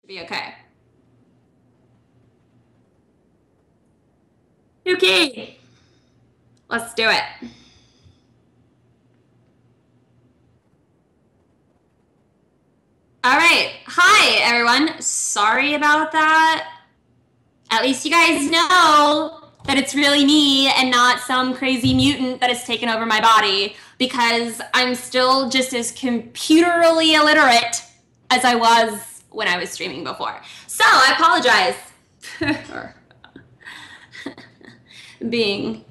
Be okay. Okay, let's do it. All right. Hi, everyone. Sorry about that. At least you guys know that it's really me and not some crazy mutant that has taken over my body, because I'm still just as computerally illiterate as I was when I was streaming before. So I apologize for being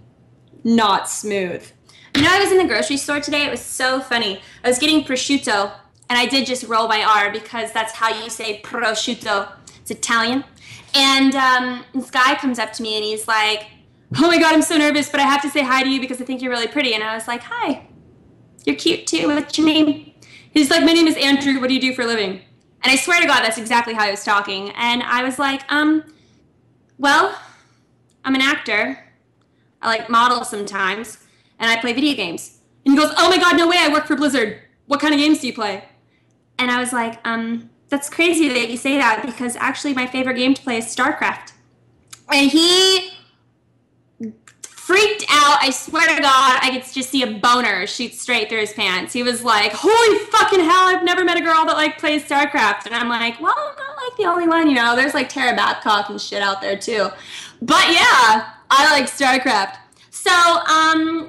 not smooth. You know, I was in the grocery store today. It was so funny. I was getting prosciutto, and I did just roll my R because that's how you say prosciutto. It's Italian. And this guy comes up to me and he's like, "Oh my God, I'm so nervous, but I have to say hi to you because I think you're really pretty." And I was like, "Hi, you're cute too. What's your name?" He's like, "My name is Andrew. What do you do for a living?" And I swear to God, that's exactly how he was talking. And I was like, well, I'm an actor. I like model sometimes, and I play video games." And he goes, "Oh my God, no way, I work for Blizzard. What kind of games do you play?" And I was like, that's crazy that you say that, because actually my favorite game to play is StarCraft. And he freaked out. I swear to God, I could just see a boner shoot straight through his pants. He was like, "Holy fucking hell, I've never met a girl that like plays StarCraft." And I'm like, well, I'm not like the only one, you know. There's like Tara Babcock and shit out there too. But yeah, I like StarCraft. So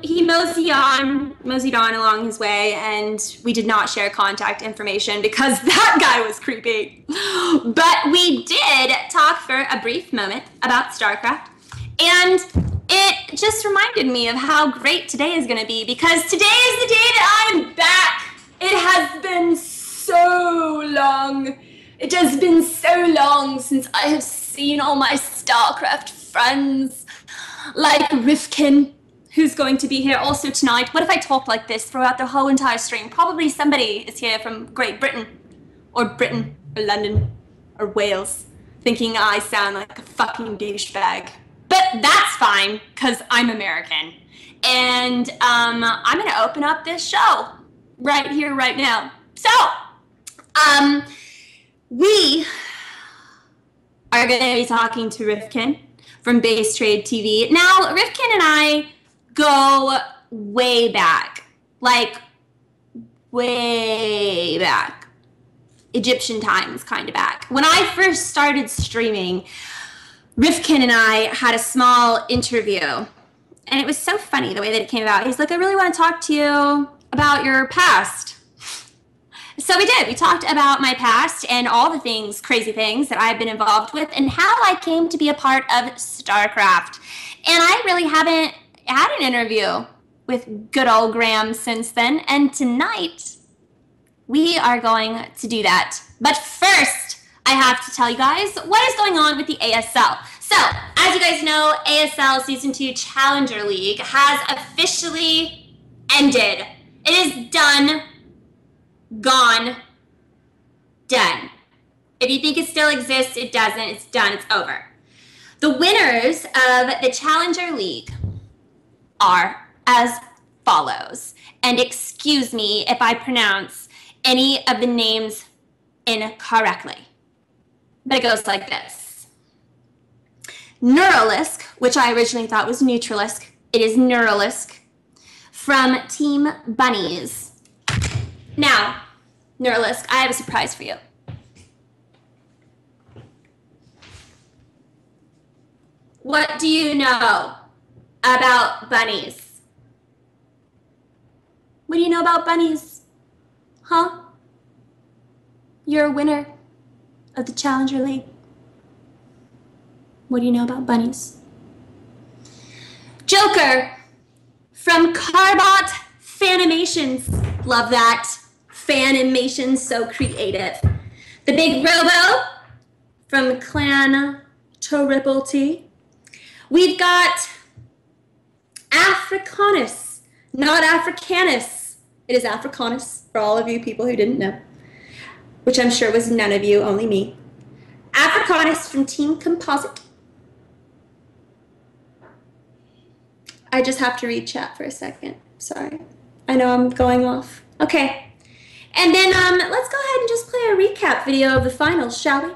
he moseyed on along his way, and we did not share contact information because that guy was creepy. But we did talk for a brief moment about StarCraft, and it just reminded me of how great today is going to be, because today is the day that I'm back. It has been so long. It has been so long since I have seen all my StarCraft friends, like Rifkin, who's going to be here also tonight. What if I talked like this throughout the whole entire stream? Probably somebody is here from Great Britain, or London, or Wales, thinking I sound like a fucking douchebag. But that's fine, because I'm American. And I'm going to open up this show right here, right now. So, we are going to be talking to Rifkin from Base Trade TV. Now, Rifkin and I go way back, like way back. Egyptian times kind of back. When I first started streaming, Rifkin and I had a small interview, and it was so funny the way that it came about. He's like, "I really want to talk to you about your past." So we did. We talked about my past and all the things, crazy things that I've been involved with, and how I came to be a part of StarCraft. And I really haven't had an interview with good old Graham since then, and tonight we are going to do that. But first, I have to tell you guys what is going on with the ASL. So, as you guys know, ASL Season 2 Challenger League has officially ended. It is done, gone, done. If you think it still exists, it doesn't. It's done. It's over. The winners of the Challenger League are as follows. And excuse me if I pronounce any of the names incorrectly, but it goes like this. Neuralisk, which I originally thought was Neutralisk. It is Neuralisk from Team Bunnies. Now, Neuralisk, I have a surprise for you. What do you know about bunnies? What do you know about bunnies? Huh? You're a winner of the Challenger League. What do you know about bunnies? Joker from Carbot Fanimations. Love that. Fanimations, so creative. The Big Robo from Clan Triple T. We've got Africanus, not Africanus. It is Africanus, for all of you people who didn't know, which I'm sure was none of you, only me. Africanus from Team Composite. I just have to read chat for a second. Sorry. I know I'm going off. Okay. And then let's go ahead and just play a recap video of the finals, shall we?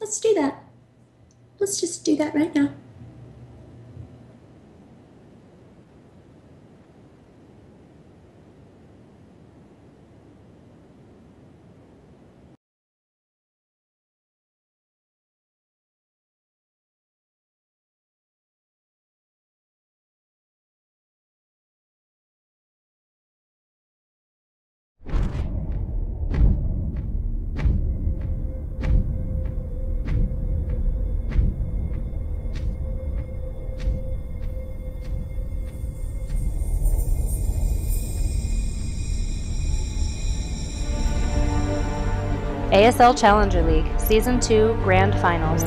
Let's do that. Let's just do that right now. ASL Challenger League, Season 2 Grand Finals.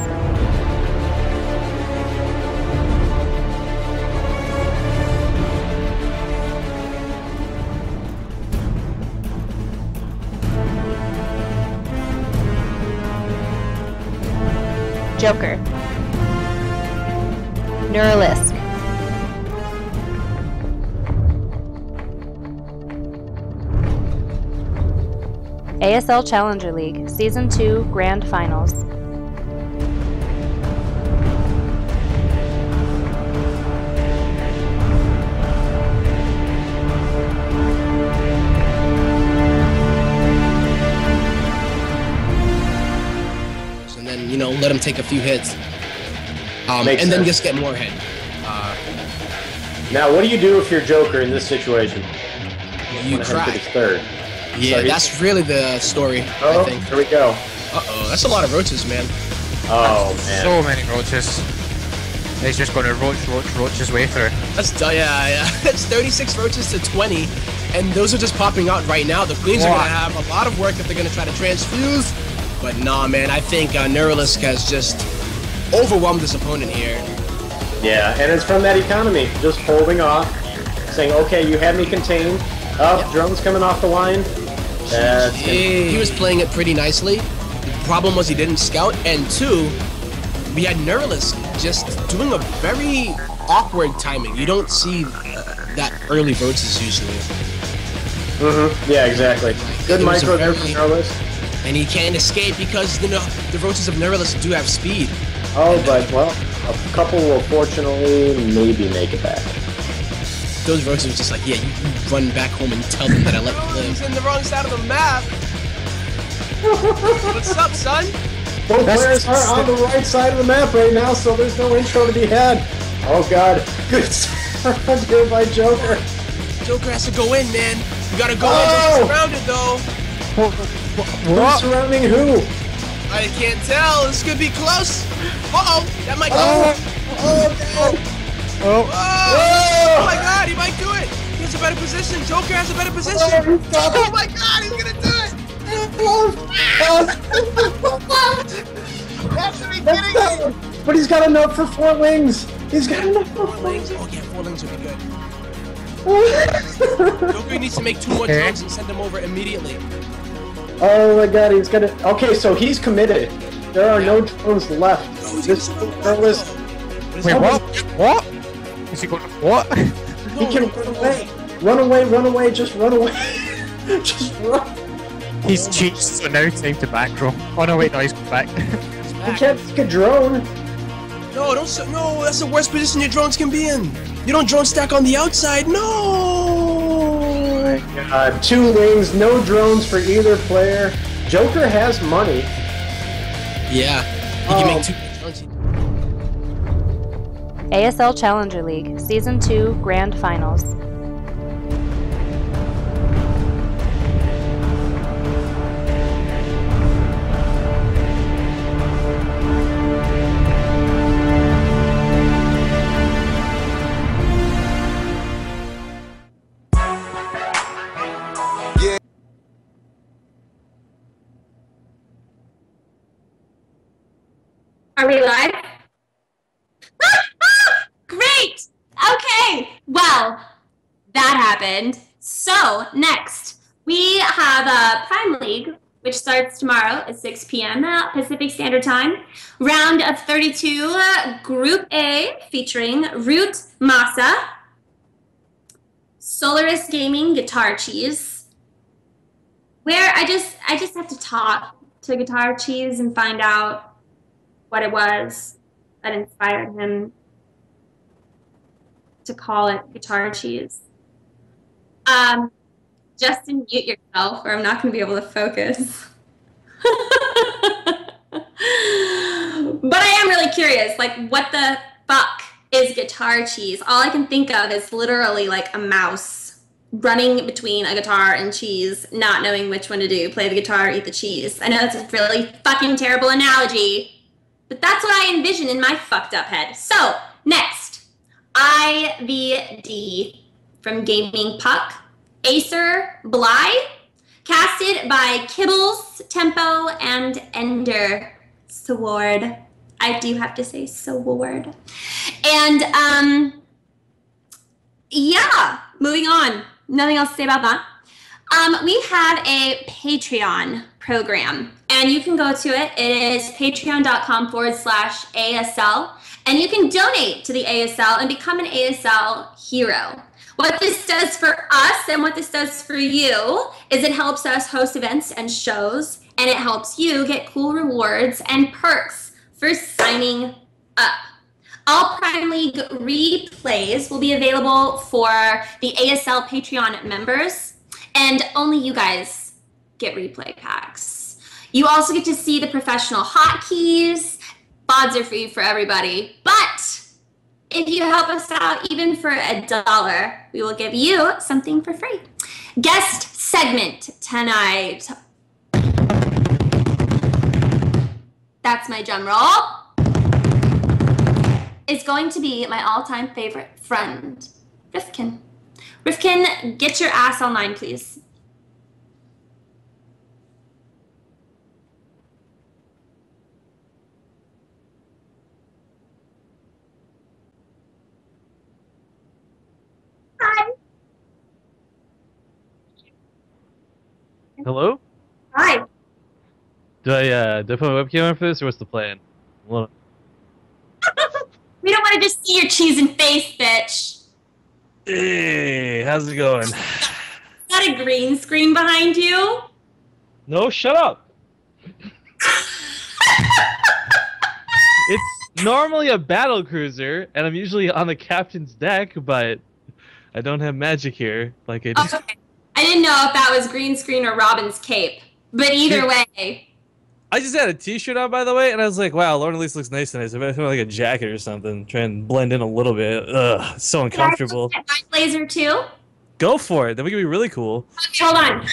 Joker. Neuralisk. ASL Challenger League, Season 2 Grand Finals. And then, you know, let him take a few hits. And then just get more hit. Now, what do you do if you're Joker in this situation? You cry. Third. Yeah, so that's really the story, I think. Here we go. Uh-oh, that's a lot of roaches, man. Oh, man. So many roaches. He's just going to roach his way through. That's, yeah. It's 36 roaches to 20, and those are just popping out right now. The Queens are going to have a lot of work if they're going to try to transfuse. But nah, man, I think Neuralisk has just overwhelmed this opponent here. Yeah, and it's from that economy. Just holding off, saying, okay, you had me contained. Yep. Drones coming off the line. He was playing it pretty nicely. The problem was he didn't scout, and two, we had Neuralisk just doing a very awkward timing. You don't see that early roaches usually. Yeah, yeah, exactly. Good micro there from Neuralisk. And he can't escape because the roaches of Neuralisk do have speed. Oh, but, well, a couple will fortunately maybe make it back. Those roaches are just like, yeah, you run back home and tell them that I let you live. He's in the wrong side of the map. What's up, son? Both players are on the right side of the map right now, so there's no intro to be had. Oh, God. Good start here by Joker. Joker has to go in, man. You gotta go in. He's surrounded, though. Who's surrounding who? I can't tell. This could be close. Uh-oh. That might go. Oh my God, he might do it! He has a better position! Joker has a better position! Oh my God, he's gonna do it! That's to be kidding me! But he's got enough for 4 wings! He's got enough for 4 wings! Oh yeah, 4 wings would be good. Joker needs to make 2 more drones and send them over immediately. Oh my God, he's gonna... Okay, so he's committed. There are no drones left. This list... Wait, what? What? Is he going to what? He can run away. Run away, just run away. Just run. He's cheated, so now it's time to back row. Oh no, wait, no, he's come back. He can't take a drone. No, no, that's the worst position your drones can be in. You don't drone stack on the outside, no! Oh my God, 2 wings, no drones for either player. Joker has money. Yeah, he can make 2 drones. ASL Challenger League, Season 2 Grand Finals. Are we live? Great! Okay, well, that happened. So, next, we have a Prime League, which starts tomorrow at 6 p.m. Pacific Standard Time. Round of 32, Group A, featuring Root Masa, Solaris Gaming, Guitar Cheese, where I just have to talk to Guitar Cheese and find out what it was that inspired him to call it guitar cheese. Justin, mute yourself, or I'm not going to be able to focus. But I am really curious, like, what the fuck is guitar cheese? All I can think of is literally like a mouse running between a guitar and cheese, not knowing which one to do, play the guitar, eat the cheese. I know that's a really fucking terrible analogy, but that's what I envision in my fucked up head. So, next, IVD from Gaming Puck, Acer Bly, casted by Kibbles, Tempo, and Ender Sword. I do have to say Sword. And, yeah, moving on. Nothing else to say about that. We have a Patreon program, and you can go to it. It is patreon.com/ASL, and you can donate to the ASL and become an ASL hero. What this does for us and what this does for you is it helps us host events and shows, and it helps you get cool rewards and perks for signing up. All Prime League replays will be available for the ASL Patreon members, and only you guys get replay packs. You also get to see the professional hotkeys. VODs are free for everybody, but if you help us out even for $1, we will give you something for free. Guest segment tonight. That's my drum roll. Is going to be my all-time favorite friend, Rifkin. Rifkin, get your ass online, please. Hi. Hello? Hi. Do I put my webcam on for this, or what's the plan? Well, We don't want to just see your cheese and face, bitch. hey, how's it going? Is that a green screen behind you? No, shut up! It's normally a battle cruiser, and I'm usually on the captain's deck, but I don't have magic here like I do. Oh, okay. I didn't know if that was green screen or Robin's cape, but either way. I just had a t-shirt on, by the way, and I was like, wow, Lauren Elise looks nice tonight. So I feel like a jacket or something. Try and blend in a little bit. Ugh, it's so uncomfortable. Can I get my blazer too? Go for it. Then we can be really cool. Okay, hold on.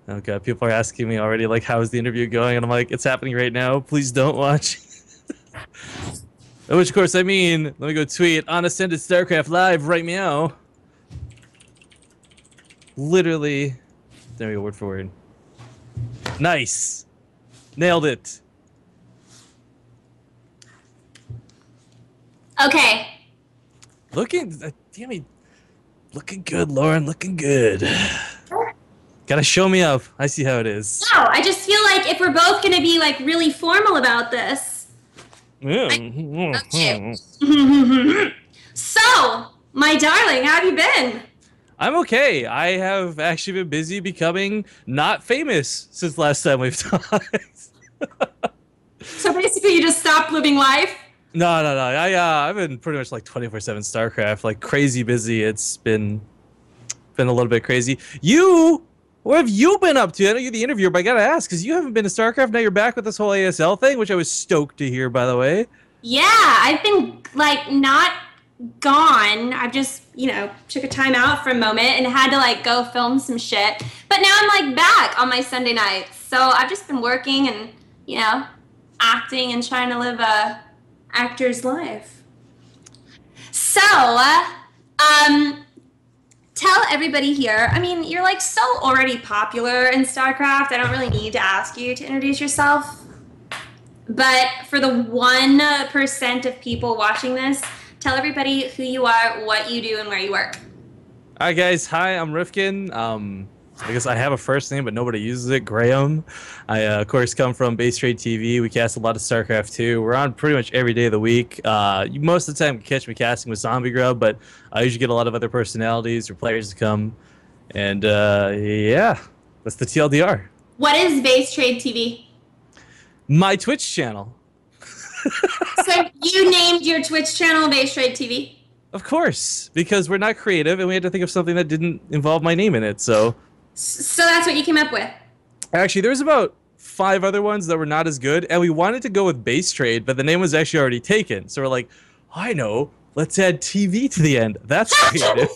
Oh god, people are asking me already, like, how is the interview going? And I'm like, it's happening right now. Please don't watch. Which, of course, I mean, let me go tweet on Ascended StarCraft Live right meow. Literally, there we go, word for word. Nice. Nailed it. Okay. Looking, damn it, looking good, Lauren, looking good. Gotta show me up. I see how it is. No, I just feel like if we're both gonna be like really formal about this. Okay. So, my darling, how have you been? I'm okay. I have actually been busy becoming not famous since last time we've talked. So basically you just stopped living life? No. I've been pretty much like 24/7 StarCraft, like crazy busy. It's been a little bit crazy. What have you been up to? I know you're the interviewer, but I gotta ask, because you haven't been to StarCraft. Now you're back with this whole ASL thing, which I was stoked to hear, by the way. Yeah, I've been like not gone. I've just, took a time out for a moment and had to like go film some shit. But now I'm like back on my Sunday nights. So I've just been working and, acting and trying to live a actor's life. So, tell everybody here, I mean, you're like so already popular in StarCraft. I don't really need to ask you to introduce yourself. But for the 1% of people watching this, tell everybody who you are, what you do, and where you work. Alright guys, hi, I'm Rifkin. I guess I have a first name, but nobody uses it, Graham. I, of course, come from Base Trade TV. We cast a lot of StarCraft 2. We're on pretty much every day of the week. Most of the time, you catch me casting with Zombie Grub, but I usually get a lot of other personalities or players to come And yeah, that's the TLDR. What is Base Trade TV? My Twitch channel. So you named your Twitch channel Base Trade TV? Of course, because we're not creative and we had to think of something that didn't involve my name in it. So that's what you came up with? Actually, there's about 5 other ones that were not as good, and we wanted to go with Base Trade, but the name was actually already taken. So we're like, I know, let's add TV to the end. That's creative.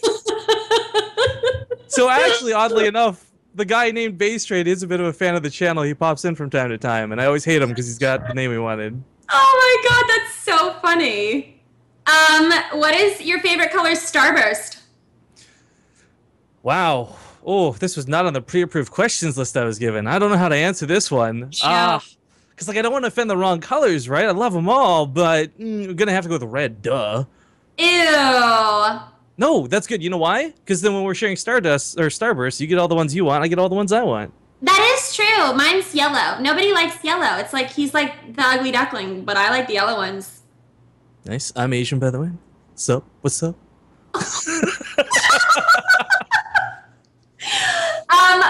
So actually, oddly enough, the guy named Base Trade is a bit of a fan of the channel. He pops in from time to time, and I always hate him because he's got the name we wanted. Oh my god, that's so funny. What is your favorite color? Starburst. Wow. Oh, this was not on the pre-approved questions list I was given. I don't know how to answer this one. Yeah. Because like I don't want to offend the wrong colors, right? I love them all, but we're gonna have to go with red. Duh. Ew. No, that's good. You know why? Because then when we're sharing Stardust or Starburst, you get all the ones you want. I get all the ones I want. That is true. Mine's yellow. Nobody likes yellow. It's like he's like the ugly duckling, but I like the yellow ones. Nice. I'm Asian, by the way. What's up? What's up?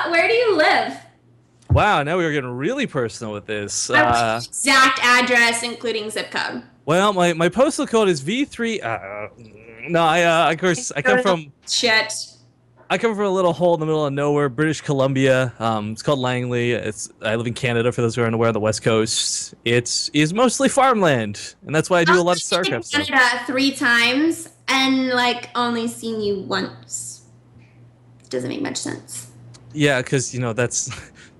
Where do you live? Wow, now we were getting really personal with this. Exact address, including zip code. Well, my postal code is V3. No, of course, I come from... Shit. I come from a little hole in the middle of nowhere, British Columbia. It's called Langley. I live in Canada, for those who aren't aware, on the West Coast. It is mostly farmland, and that's why I do a lot of StarCraft stuff. I've been in Canada 3 times, and, like, only seen you once. Doesn't make much sense. Yeah, because, you know, that's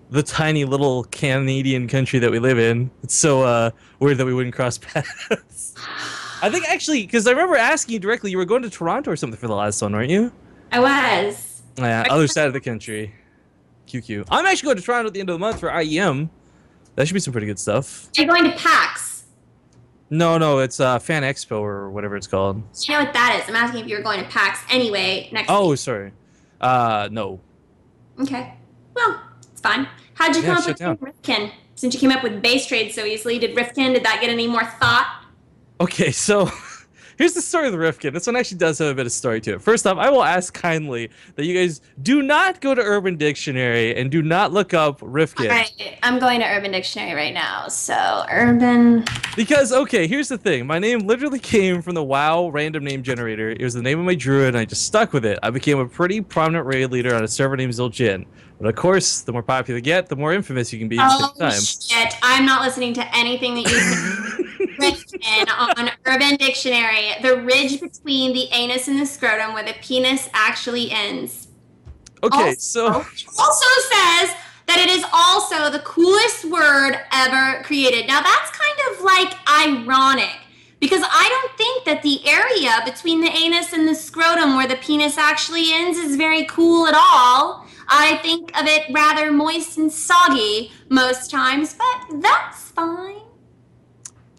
the tiny little Canadian country that we live in. It's so weird that we wouldn't cross paths. I think, actually, because I remember asking you directly, you were going to Toronto or something for the last one, weren't you? I was. Yeah, other side of the country. QQ. I'm actually going to Toronto at the end of the month for IEM. That should be some pretty good stuff. You're going to PAX? No, it's Fan Expo or whatever it's called. You know what that is? I'm asking if you're going to PAX anyway next week. Oh, sorry. No. Okay. Well, it's fine. How'd you come up with Rifkin? Since you came up with Base Trade so easily, did that get any more thought? Okay, so here's the story of the Rifkin. This one actually does have a bit of story to it. First off, I will ask kindly that you guys do not go to Urban Dictionary and do not look up Rifkin. All right, I'm going to Urban Dictionary right now. So, Urban... Because, okay, here's the thing. My name literally came from the WoW random name generator. It was the name of my druid, and I just stuck with it. I became a pretty prominent raid leader on a server named Zil'Jin. But of course, the more popular you get, the more infamous you can be at the same time. Shit. I'm not listening to anything that you say. Written on Urban Dictionary, the ridge between the anus and the scrotum where the penis actually ends. Okay, also says that it is also the coolest word ever created. Now that's kind of like ironic because I don't think that the area between the anus and the scrotum where the penis actually ends is very cool at all. I think of it rather moist and soggy most times, but that's fine.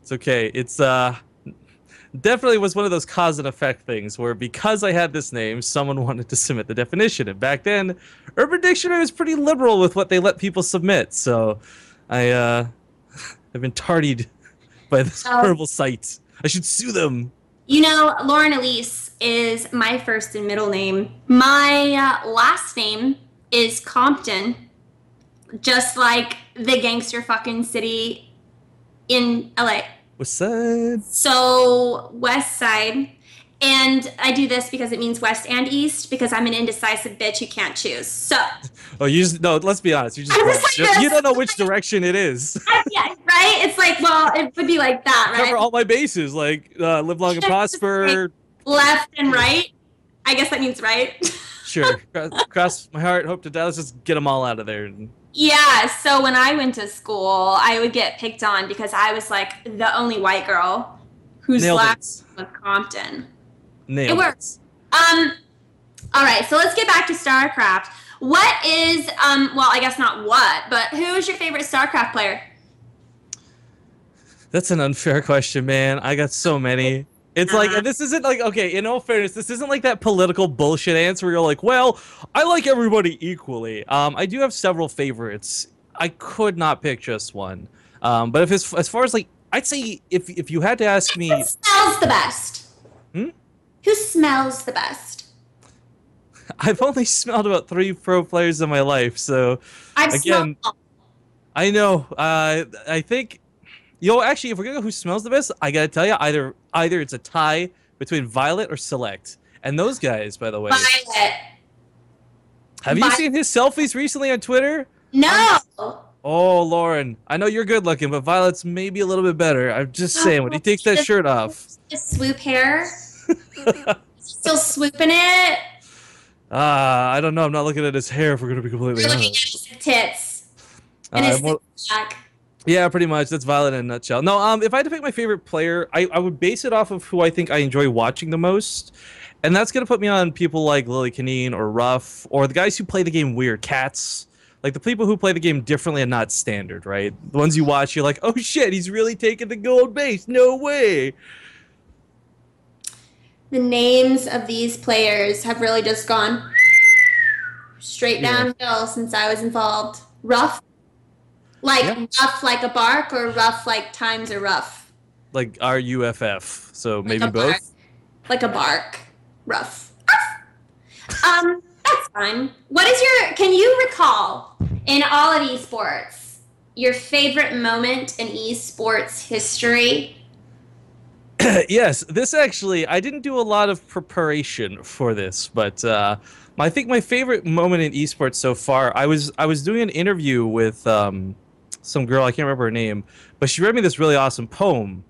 It's okay. It's definitely was one of those cause and effect things where because I had this name, someone wanted to submit the definition. And back then, Urban Dictionary was pretty liberal with what they let people submit. So I have been tardied by this horrible site. I should sue them. You know, Lauren Elise is my first and middle name. My last name is Compton, just like the gangster fucking city in LA. West Side. So, West Side. And I do this because it means West and East, because I'm an indecisive bitch who can't choose. So. Oh, no, let's be honest. You don't know which direction it is. Yeah, right? It's like, well, it would be like that, right? Cover all my bases, like live long and prosper. Left and right. I guess that means right. Sure. Cross my heart, hope to die. Let's just get them all out of there. Yeah, so when I went to school, I would get picked on because I was like the only white girl whose last name was Compton. Nailed it works. All right, so let's get back to StarCraft. What is well, I guess not what, but who is your favorite StarCraft player? That's an unfair question, man. I got so many. It's like, and this isn't like, okay, in all fairness, this isn't like that political bullshit answer where you're like, well, I like everybody equally. I do have several favorites. I could not pick just one. But if it's, as far as like, I'd say if you had to ask me. Who smells the best? Hmm? Who smells the best? I've only smelled about 3 pro players in my life, so I've again, smelled. I know. I think, actually, if we're gonna go who smells the best, I gotta tell you, either it's a tie between Violet or Select, and those guys, by the way. Violet. Have you seen his selfies recently on Twitter? No. Oh, Lauren, I know you're good looking, but Violet's maybe a little bit better. I'm just saying, when he takes that shirt off. Just swoop hair. Still swooping it. I don't know. I'm not looking at his hair, if we're gonna be completely You're looking honest. at his tits. And his back. Yeah, pretty much. That's Violet in a nutshell. No, if I had to pick my favorite player, I would base it off of who I think I enjoy watching the most. And that's going to put me on people like Lily Canine or Ruff, or the guys who play the game weird, Cats. Like the people who play the game differently and not standard, right? The ones you watch, you're like, oh shit, he's really taking the gold base. No way. The names of these players have really just gone straight downhill since I was involved. Ruff? Rough like a bark, or rough like times are rough? Like R-U-F-F. So maybe like both? Bark. Like a bark. Rough. That's fine. Can you recall, in all of esports, your favorite moment in esports history? Yes, this actually, I didn't do a lot of preparation for this, but I think my favorite moment in esports so far, I was doing an interview with some girl, I can't remember her name, but she read me this really awesome poem,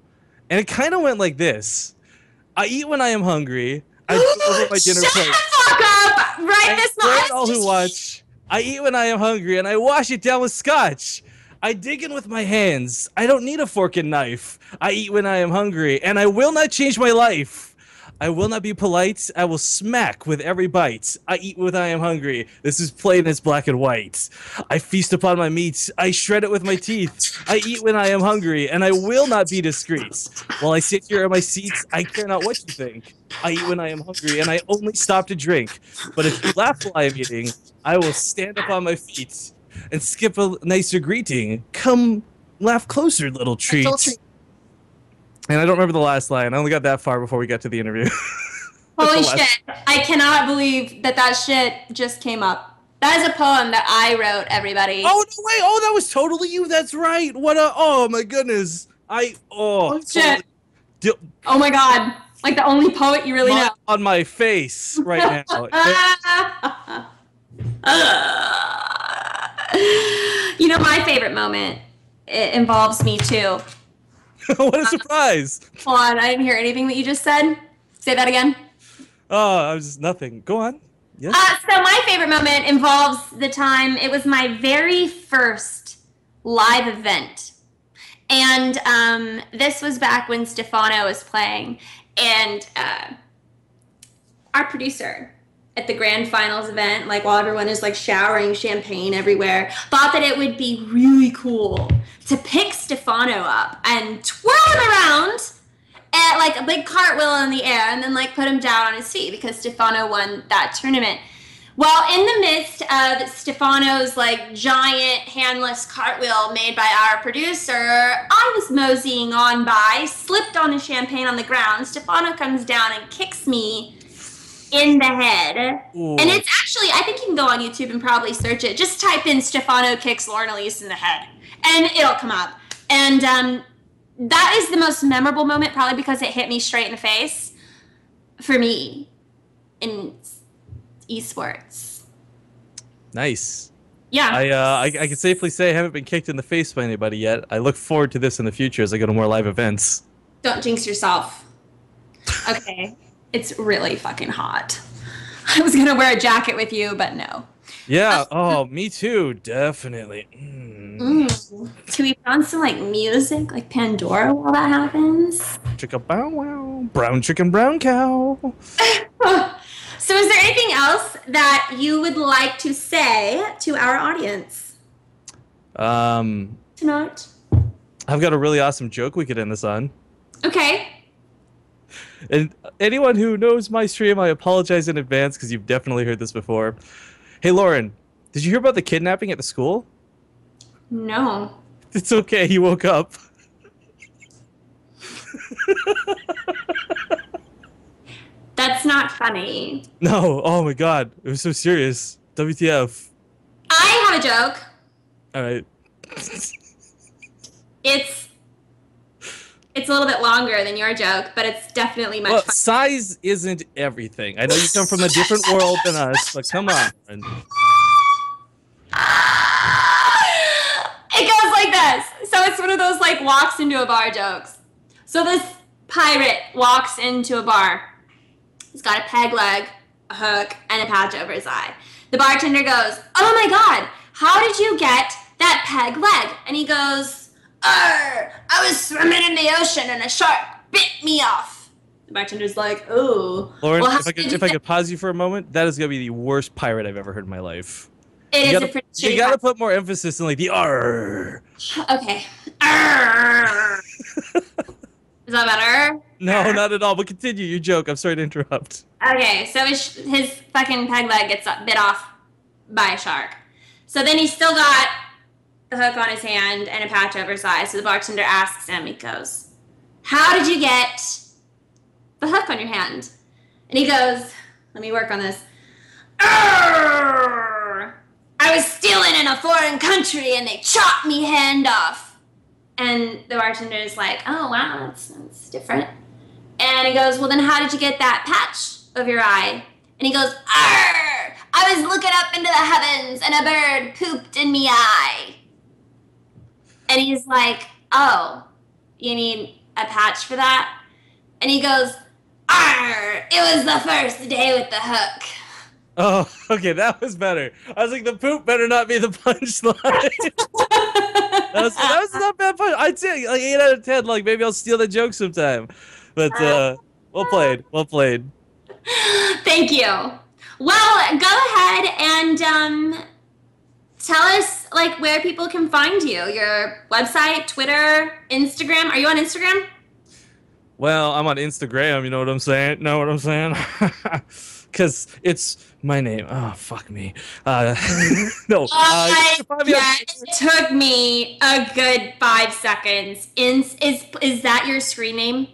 and it kind of went like this. I eat when I am hungry. I over my dinner plate. Shut the fuck up! Right this moment. All who watch. I eat when I am hungry, and I wash it down with scotch. I dig in with my hands. I don't need a fork and knife. I eat when I am hungry, and I will not change my life. I will not be polite. I will smack with every bite. I eat when I am hungry. This is plain as black and white. I feast upon my meat. I shred it with my teeth. I eat when I am hungry, and I will not be discreet. While I sit here in my seat, I care not what you think. I eat when I am hungry, and I only stop to drink. But if you laugh while I am eating, I will stand up on my feet and skip a nicer greeting. Come laugh closer, little treat. And I don't remember the last line. I only got that far before we got to the interview. Holy shit. I cannot believe that shit just came up. That is a poem that I wrote, everybody. Oh, no way. Oh, that was totally you. That's right. Oh, my goodness. Oh, shit. Oh, my God. Like the only poet you really know. On my face right now. You know, my favorite moment, it involves me, too. What a surprise! Hold on, I didn't hear anything that you just said. Say that again. Oh, I was just nothing. Go on. Yes. So my favorite moment involves the time, it was my very first live event. And this was back when Stefano was playing. And our producer at the grand finals event, like while everyone is like showering champagne everywhere, thought that it would be really cool to pick Stefano up and twirl him around at like a big cartwheel in the air and then like put him down on his feet because Stefano won that tournament. Well, in the midst of Stefano's like giant handless cartwheel made by our producer, I was moseying on by, slipped on the champagne on the ground. Stefano comes down and kicks me in the head. Ooh. And it's actually, I think you can go on YouTube and probably search it. Just type in Stefano kicks Lauren Elise in the head and it'll come up. And that is the most memorable moment, probably because it hit me straight in the face for me in esports. Nice. Yeah. I can safely say I haven't been kicked in the face by anybody yet. I look forward to this in the future as I go to more live events. Don't jinx yourself. Okay. It's really fucking hot. I was gonna wear a jacket with you, but no. Yeah. Oh, me too. Definitely. Can we put on some like music, like Pandora, while that happens? Chicka bow wow. Brown chicken, brown cow. So, is there anything else that you would like to say to our audience? Tonight. I've got a really awesome joke we could end this on. Okay. And anyone who knows my stream, I apologize in advance because you've definitely heard this before. Hey, Lauren, did you hear about the kidnapping at the school? No. It's okay. He woke up. That's not funny. No. Oh my god. It was so serious. WTF. I have a joke. All right. It's a little bit longer than your joke, but it's definitely much fun. Size isn't everything. I know you come from a different world than us, but come on. It goes like this. So it's one of those like walks into a bar jokes. So this pirate walks into a bar. He's got a peg leg, a hook, and a patch over his eye. The bartender goes, "Oh my god, how did you get that peg leg?" And he goes, "I was swimming in the ocean and a shark bit me off." The bartender's like, "Oh." Lauren, well, if I could pause you for a moment, that is going to be the worst pirate I've ever heard in my life. It is a pretty shitty You gotta put more emphasis on like the "arr." Okay. Arr. Is that better? No, not at all. But continue your joke. I'm sorry to interrupt. Okay, so his fucking peg leg gets bit off by a shark. So then he's still got the hook on his hand and a patch over his eye. So the bartender asks him, he goes, "How did you get the hook on your hand?" And he goes, "Let me work on this. Arr! I was stealing in a foreign country and they chopped me hand off." And the bartender is like, "Oh, wow, that's different." And he goes, "Well, then how did you get that patch of your eye?" And he goes, "Arr! I was looking up into the heavens and a bird pooped in me eye." And he's like, "Oh, you need a patch for that?" And he goes, "Arr! It was the first day with the hook." Oh, okay, that was better. I was like, the poop better not be the punchline. that was not a bad punch. I'd say like 8 out of 10. Like maybe I'll steal the joke sometime. But well played. Well played. Thank you. Well, go ahead and tell us like where people can find you. Your website, Twitter, Instagram. Are you on Instagram? Well, I'm on Instagram. You know what I'm saying? Know what I'm saying? Because it's my name. Oh, fuck me. No. It took me a good 5 seconds. Is that your screen name?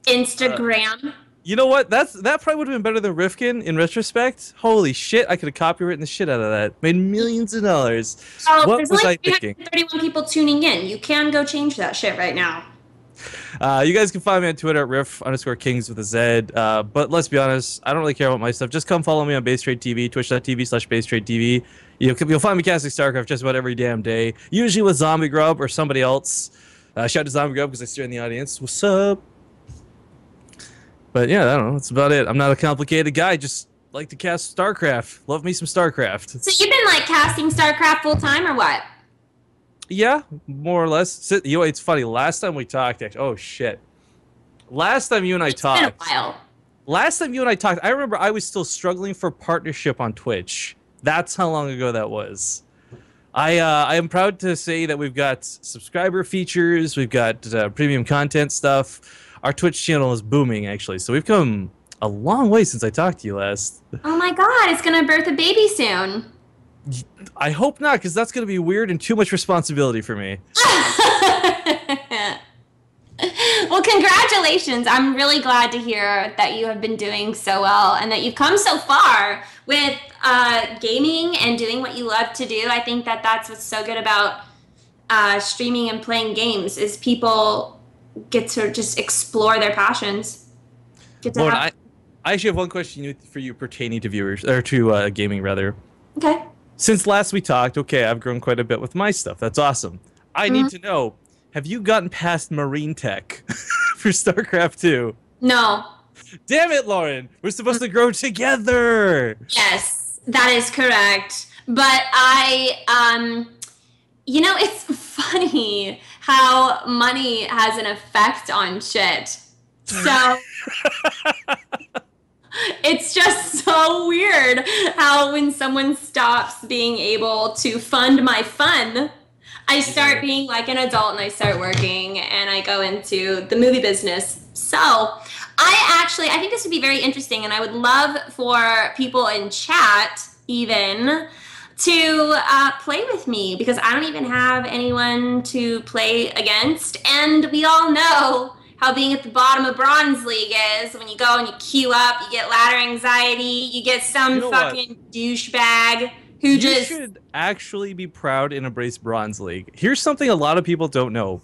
Instagram? You know what? That probably would have been better than Rifkin in retrospect. Holy shit, I could have copywritten the shit out of that. Made millions of dollars. Oh, what there's was only I thinking? 31 people tuning in. You can go change that shit right now. You guys can find me on Twitter at riff_kings with a Z. But let's be honest, I don't really care about my stuff. Just come follow me on Base Trade TV, twitch.tv/BaseTradeTV. You'll find me casting StarCraft just about every damn day, usually with Zombie Grub or somebody else. Shout out to Zombie Grub because I see her in the audience. What's up? But yeah, I don't know. That's about it. I'm not a complicated guy. Just like to cast StarCraft. Love me some StarCraft. So you've been like casting StarCraft full time or what? Yeah, more or less. You know, it's funny. Last time we talked, actually, oh shit. Last time you and I talked. It's been a while. Last time you and I talked, I remember I was still struggling for partnership on Twitch. That's how long ago that was. I am proud to say that we've got subscriber features, we've got premium content stuff. Our Twitch channel is booming, actually. So we've come a long way since I talked to you last. Oh my god, it's gonna birth a baby soon. I hope not, because that's going to be weird and too much responsibility for me. Well, congratulations. I'm really glad to hear that you have been doing so well and that you've come so far with gaming and doing what you love to do. I think that that's what's so good about streaming and playing games is people get to just explore their passions. Lauren, I actually have one question for you pertaining to viewers, or to gaming, rather. Okay. Since last we talked, okay, I've grown quite a bit with my stuff. That's awesome. I need to know, have you gotten past Marine Tech for StarCraft 2? No. Damn it, Lauren. We're supposed to grow together. Yes, that is correct. But you know, it's funny how money has an effect on shit. So it's just so weird how when someone stops being able to fund my fun, I start being like an adult and I start working and I go into the movie business. So I think this would be very interesting and I would love for people in chat even to play with me because I don't even have anyone to play against. And we all know how being at the bottom of Bronze League is. When you go and you queue up, you get ladder anxiety, you get some fucking douchebag who You should actually be proud and embrace Bronze League. Here's something a lot of people don't know.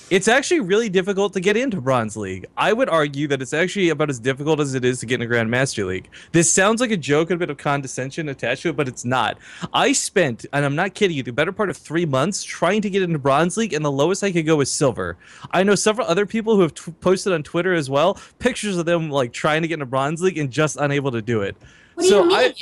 It's actually really difficult to get into Bronze League. I would argue that it's actually about as difficult as it is to get into Grandmaster League. This sounds like a joke and a bit of condescension attached to it, but it's not. I spent, and I'm not kidding you, the better part of 3 months trying to get into Bronze League, and the lowest I could go was Silver. I know several other people who have posted on Twitter as well, pictures of them like trying to get into Bronze League and just unable to do it. What do you mean?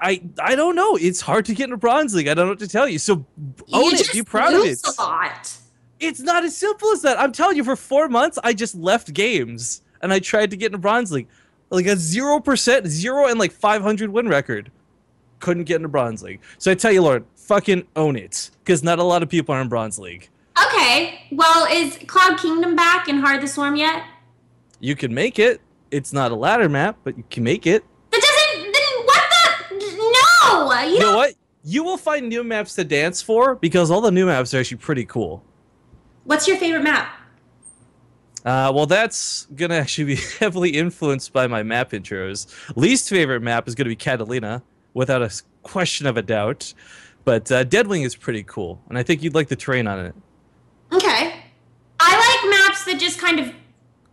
I don't know. It's hard to get into Bronze League. I don't know what to tell you. So own it. Be proud of it. A lot. It's not as simple as that. I'm telling you, for 4 months, I just left games and I tried to get into Bronze League. Like a 0%, 0 and like 500 win record. Couldn't get into Bronze League. So I tell you, Lauren, fucking own it. Because not a lot of people are in Bronze League. Okay. Well, is Cloud Kingdom back in Heart of the Swarm yet? You can make it. It's not a ladder map, but you can make it. That doesn't... Then what the... No! You know what? You will find new maps to dance for because all the new maps are actually pretty cool. What's your favorite map? Well, that's going to actually be heavily influenced by my map intros. Least favorite map is going to be Catalina, without a question of a doubt. But Deadwing is pretty cool, and I think you'd like the terrain on it. Okay. I like maps that just kind of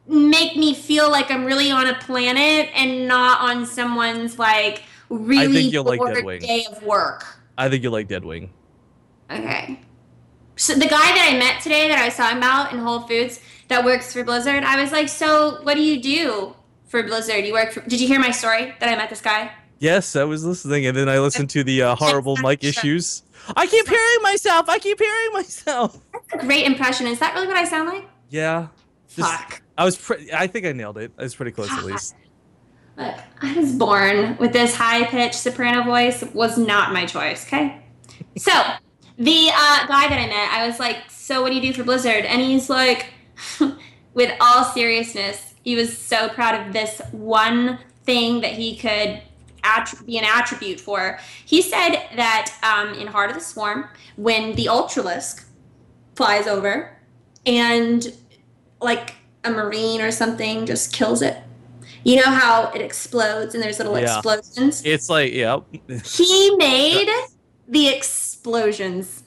make me feel like I'm really on a planet and not on someone's, like, really bored day of work. I think you'll like Deadwing. Okay. So the guy that I met today that I was talking about in Whole Foods that works for Blizzard, I was like, so what do you do for Blizzard? You work for... Did you hear my story that I met this guy? Yes, I was listening, and then I listened to the horrible mic issues. I keep hearing myself. That's a great impression. Is that really what I sound like? Yeah. Fuck. I think I nailed it. I was pretty close at least. Look, I was born with this high-pitched soprano voice. It was not my choice, okay? So... The guy that I met, I was like, so what do you do for Blizzard? And he's like, with all seriousness, he was so proud of this one thing that he could be an attribute for. He said that in Heart of the Swarm, when the Ultralisk flies over and like a Marine or something just kills it, you know how it explodes and there's little explosions? It's like, He made the explosions.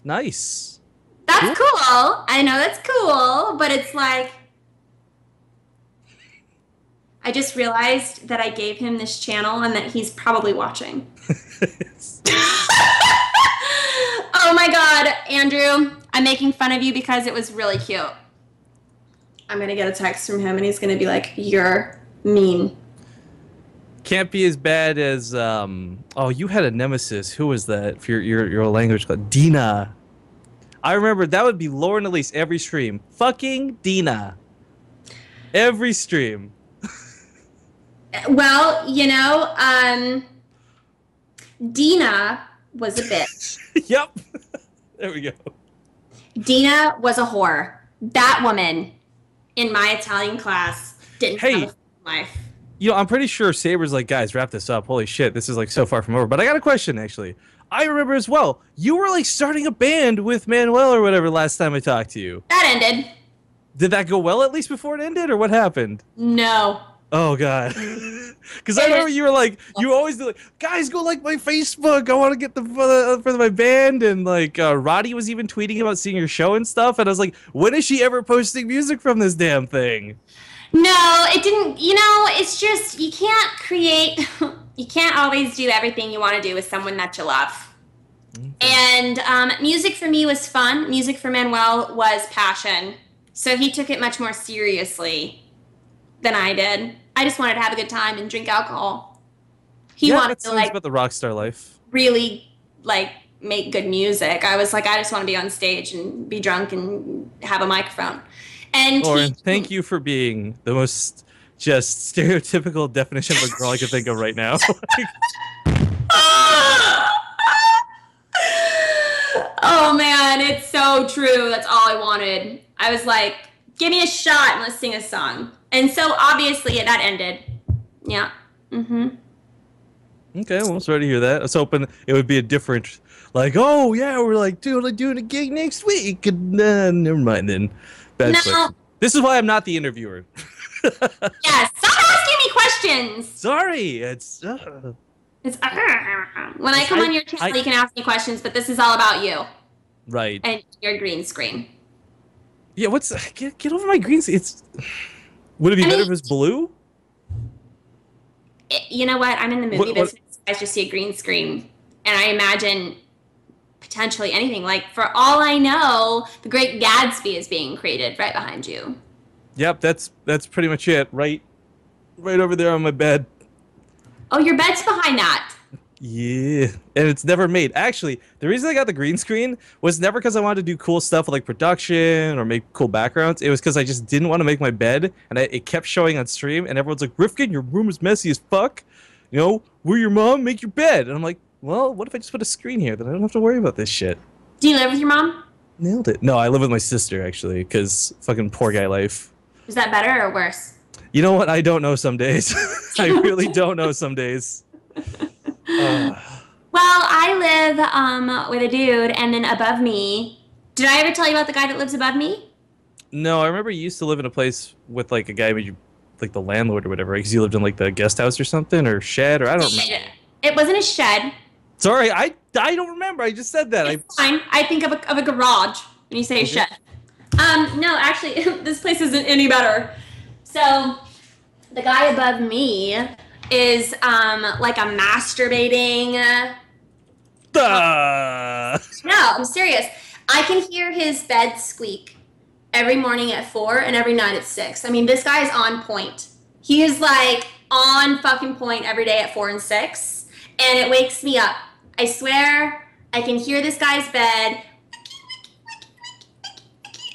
Nice. That's cool. I know that's cool, but it's like I just realized that I gave him this channel and that he's probably watching. Oh my god, Andrew, I'm making fun of you because it was really cute. I'm gonna get a text from him and he's gonna be like, you're mean. Can't be as bad as oh, you had a nemesis. Who was that for your language called Dina? I remember that would be Lauren Elise every stream. Fucking Dina. Every stream. Well, you know, Dina was a bitch. Yep. There we go. Dina was a whore. That woman in my Italian class didn't have a life. You know, I'm pretty sure Saber's like, guys, wrap this up. Holy shit, this is like so far from over. But I got a question, actually. I remember as well, you were like starting a band with Manuel or whatever last time I talked to you. That ended. Did that go well at least before it ended, or what happened? No. Oh, God. Because I remember you were like, you always do like, guys, go like my Facebook. I want to get for my band. And like, Roddy was even tweeting about seeing your show and stuff. And I was like, when is she ever posting music from this damn thing? No, it didn't. You know, it's just, you can't create, you can't always do everything you want to do with someone that you love. Okay. And music for me was fun. Music for Manuel was passion. So he took it much more seriously than I did. I just wanted to have a good time and drink alcohol. He wanted to like about the rock star life. Really like make good music. I was like, I just want to be on stage and be drunk and have a microphone. And Lauren, thank you for being the most just stereotypical definition of a girl I could think of right now. Oh man, it's so true. That's all I wanted. I was like, give me a shot and let's sing a song. And so obviously that ended. Yeah. Mm-hmm. Okay, well, sorry to hear that. I was hoping it would be a different, like, oh yeah, we're like doing a gig next week. And never mind then. Bad No. question. This is why I'm not the interviewer. Yes. Stop asking me questions. Sorry, it's. It's when I come on your channel, you can ask me questions, but this is all about you Right. and your green screen. Yeah. What's get over my green screen? It's. Would it be better if it was blue? You know what? I'm in the movie What- business. I just see a green screen, and I imagine potentially anything. Like, for all I know, The Great Gatsby is being created right behind you. Yep. That's pretty much it. Right over there on my bed. Oh, your bed's behind that. Yeah, and it's never made. Actually, the reason I got the green screen was never because I wanted to do cool stuff with like production or make cool backgrounds. It was because I just didn't want to make my bed, and it kept showing on stream, and everyone's like, "Rifkin, your room is messy as fuck. You know, we're your mom, make your bed." And I'm like, well, what if I just put a screen here? Then I don't have to worry about this shit. Do you live with your mom? Nailed it. No, I live with my sister actually, because fucking poor guy life. Is that better or worse? You know what? I don't know some days. I really don't know some days. Well, I live with a dude, and then above me. Did I ever tell you about the guy that lives above me? No, I remember you used to live in a place with like a guy, like the landlord or whatever, because you lived in like the guest house or something, or shed, or I don't remember. It wasn't a shed. Sorry, I don't remember. I just said that. It's fine. I think of a garage when you say a shed. No, actually, this place isn't any better. So, the guy above me is like a masturbating. No, I'm serious. I can hear his bed squeak every morning at 4 and every night at 6. I mean, this guy is on point. He is like on fucking point every day at 4 and 6, and it wakes me up. I swear, I can hear this guy's bed.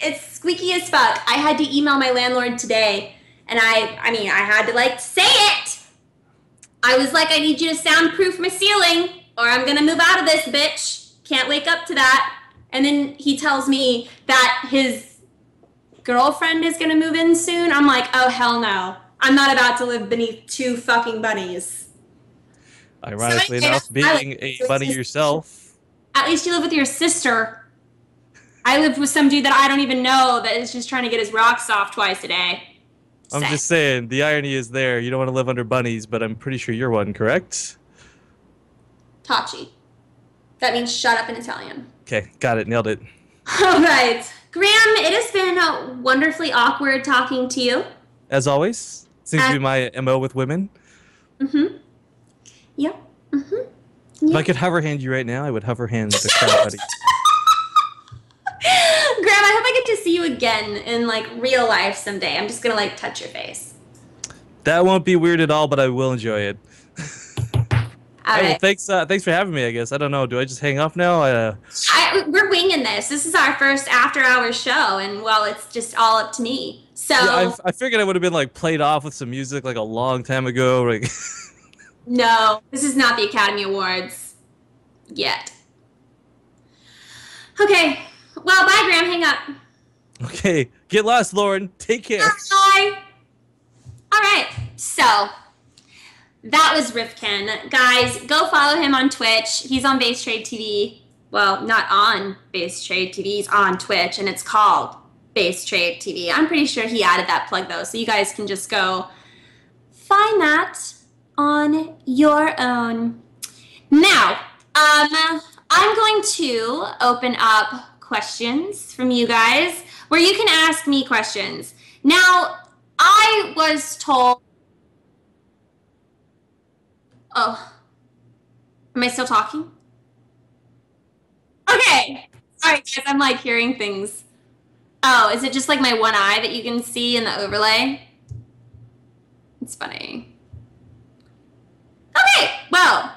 It's squeaky as fuck. I had to email my landlord today, and I mean, I had to like say it. I was like, I need you to soundproof my ceiling, or I'm gonna move out of this bitch. Can't wake up to that. And then he tells me that his girlfriend is gonna move in soon. I'm like, oh hell no. I'm not about to live beneath 2 fucking bunnies. Ironically enough, being a bunny yourself. At least you live with your sister. I live with some dude that I don't even know that is just trying to get his rocks off twice a day. I'm just saying, the irony is there. You don't want to live under bunnies, but I'm pretty sure you're one, correct? Tachi. That means shut up in Italian. Okay, got it. Nailed it. All right. Graham, it has been wonderfully awkward talking to you. As always, seems to be my MO with women. Mm-hmm. Yep. Mm-hmm. Yep. If I could hover hand you right now, I would hover hand the crap out of you. Graham, I hope I get to see you again in like real life someday. I'm just gonna like touch your face. That won't be weird at all, but I will enjoy it. All Hey, right. well, thanks for having me, I guess. I don't know. Do I just hang up now? We're winging this. This is our first after-hours show, and well, it's just all up to me. So Yeah, I figured I would have been like played off with some music like a long time ago. Like, no, this is not the Academy Awards yet. Okay. Well, bye, Graham. Hang up. okay, get lost, Lauren. Take care. Bye. All right. So that was Rifkin. Guys, go follow him on Twitch. He's on Base Trade TV. Well, not on Base Trade TV. He's on Twitch, and it's called Base Trade TV. I'm pretty sure he added that plug, though, so you guys can just go find that on your own. Now, I'm going to open up questions from you guys where you can ask me questions. Now, I was told... Oh. Am I still talking? Okay. Sorry, guys. I'm like hearing things. Oh, is it just like my one eye that you can see in the overlay? It's funny. Okay. Well,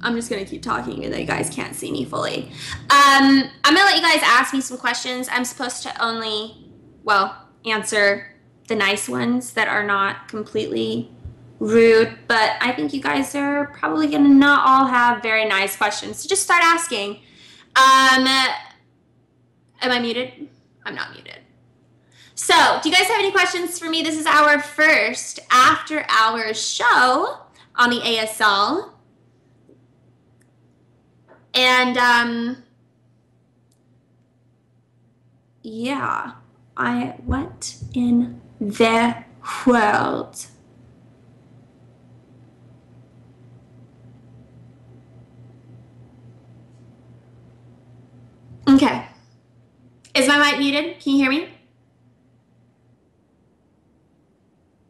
I'm just gonna keep talking and then you guys can't see me fully. I'm gonna let you guys ask me some questions. I'm supposed to only, well, answer the nice ones that are not completely rude, but I think you guys are probably gonna not all have very nice questions. So just start asking. Am I muted? I'm not muted. So, do you guys have any questions for me? This is our first after hours show on the ASL. And yeah, what in the world? Okay. Is my mic muted? Can you hear me?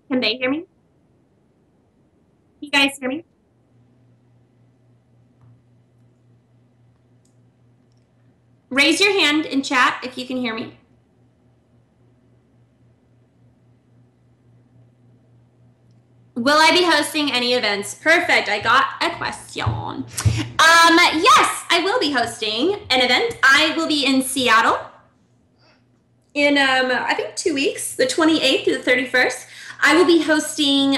Can they hear me? You guys hear me? Raise your hand in chat if you can hear me. Will I be hosting any events? Perfect, I got a question. Yes, I will be hosting an event. I will be in Seattle in, I think 2 weeks, the 28th to the 31st. I will be hosting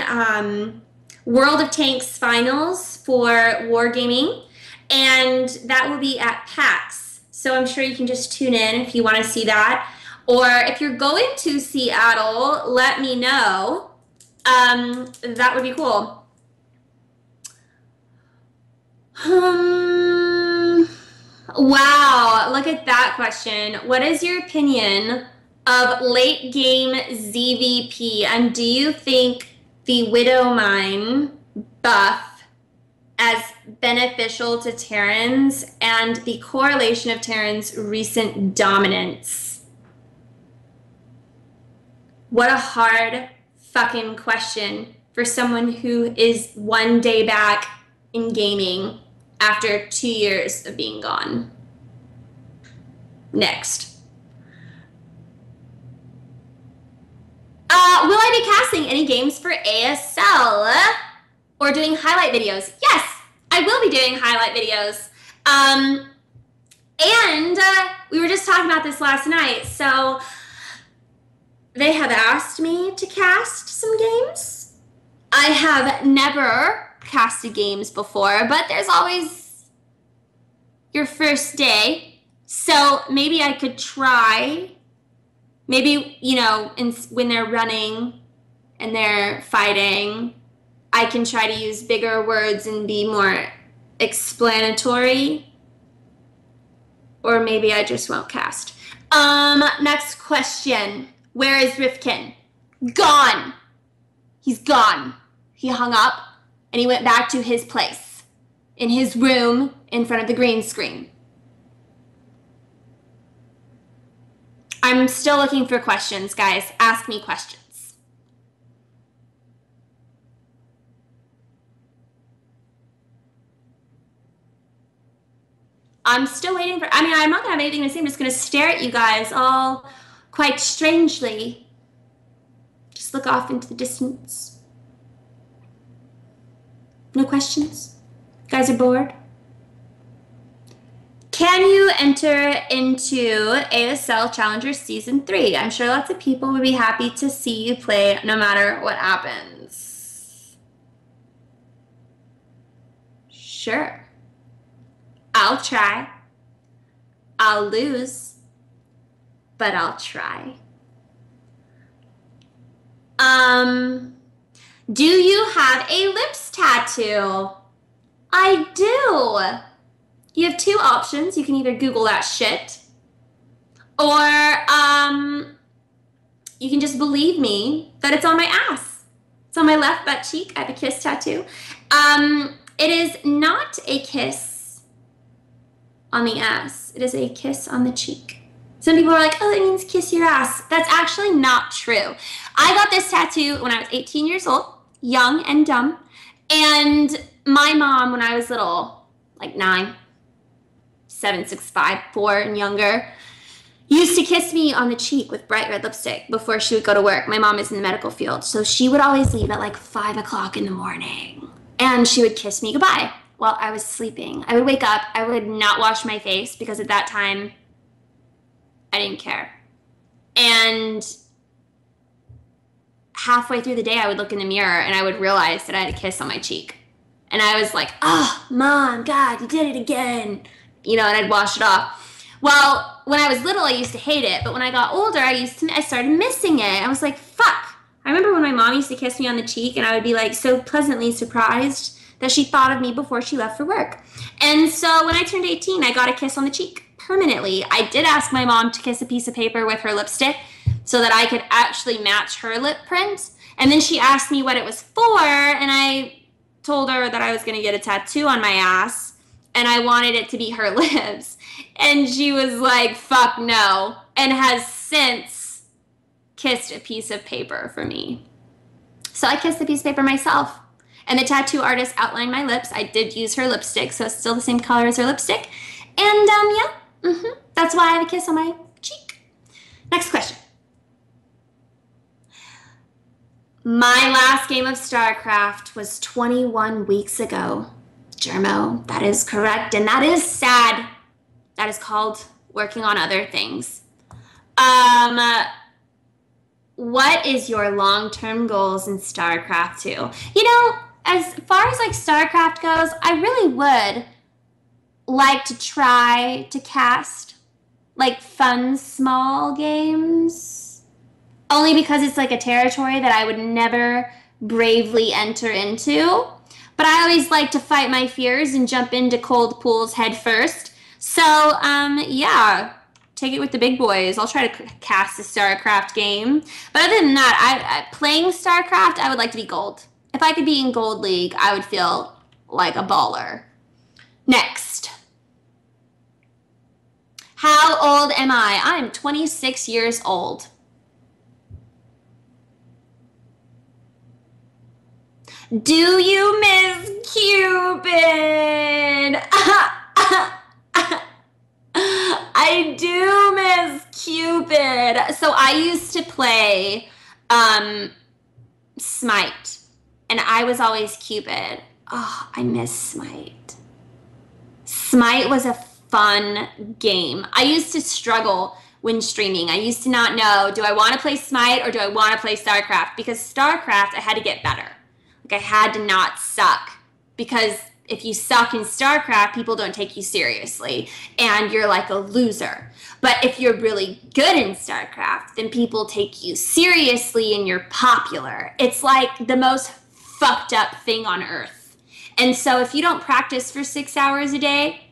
World of Tanks finals for Wargaming, and that will be at PAX. So I'm sure you can just tune in if you want to see that. Or if you're going to Seattle, let me know. That would be cool. Wow, look at that question. What is your opinion of late game ZVP, and do you think the Widowmine buff as beneficial to Terran's and the correlation of Terran's recent dominance? What a hard fucking question for someone who is 1 day back in gaming after 2 years of being gone. Next. Will I be casting any games for ASL or doing highlight videos? Yes, I will be doing highlight videos. And we were just talking about this last night. So they have asked me to cast some games. I have never casted games before, but there's always your first day. So maybe I could try. Maybe, you know, when they're running and they're fighting, I can try to use bigger words and be more explanatory. Or maybe I just won't cast. Next question. Where is Rifkin? Gone. He's gone. He hung up and he went back to his place in his room in front of the green screen. I'm still looking for questions, guys. Ask me questions. I'm still waiting for, I'm not gonna have anything to say. I'm just gonna stare at you guys all quite strangely. Just look off into the distance. No questions? You guys are bored? Can you enter into ASL Challenger Season 3? I'm sure lots of people would be happy to see you play no matter what happens. Sure. I'll try. I'll lose, but I'll try. Do you have a lips tattoo? I do. You have two options. You can either Google that shit, or you can just believe me that it's on my ass. It's on my left butt cheek. I have a kiss tattoo. It is not a kiss on the ass. It is a kiss on the cheek. Some people are like, oh, it means kiss your ass. That's actually not true. I got this tattoo when I was 18 years old, young and dumb. And my mom, when I was little, like 9, 7, 6, 5, 4 and younger, used to kiss me on the cheek with bright red lipstick before she would go to work. My mom is in the medical field, so she would always leave at like 5 o'clock in the morning. And she would kiss me goodbye while I was sleeping. I would wake up. I would not wash my face because at that time, I didn't care. And halfway through the day, I would look in the mirror and I would realize that I had a kiss on my cheek. And I was like, oh, Mom, God, you did it again. You know, and I'd wash it off. Well, when I was little, I used to hate it. But when I got older, I started missing it. I was like, fuck. I remember when my mom used to kiss me on the cheek and I would be like so pleasantly surprised that she thought of me before she left for work. And so when I turned 18, I got a kiss on the cheek. permanently. I did ask my mom to kiss a piece of paper with her lipstick so that I could actually match her lip print. And then she asked me what it was for, and I told her that I was going to get a tattoo on my ass, and I wanted it to be her lips. And she was like, fuck no, and has since kissed a piece of paper for me. So I kissed the piece of paper myself. And the tattoo artist outlined my lips. I did use her lipstick, so it's still the same color as her lipstick. And that's why I have a kiss on my cheek. Next question. My last game of StarCraft was 21 weeks ago. Germo, that is correct, and that is sad. That is called working on other things. What is your long-term goals in StarCraft 2? You know, as far as like StarCraft goes, I really would like to try to cast like fun small games, only because it's like a territory that I would never bravely enter into. But I always like to fight my fears and jump into cold pools head first. So, yeah, take it with the big boys. I'll try to cast a StarCraft game. But other than that, playing StarCraft, I would like to be gold. If I could be in Gold League, I would feel like a baller. Next. How old am I? I'm 26 years old. Do you miss Cupid? I do miss Cupid. So I used to play Smite, and I was always Cupid. Oh, I miss Smite. Smite was a fun game. I used to struggle when streaming. I used to not know, do I want to play Smite or do I want to play StarCraft? Because StarCraft, I had to get better. Like, I had to not suck, because if you suck in StarCraft, people don't take you seriously, and you're like a loser. But if you're really good in StarCraft, then people take you seriously and you're popular. It's like the most fucked up thing on earth. And so if you don't practice for 6 hours a day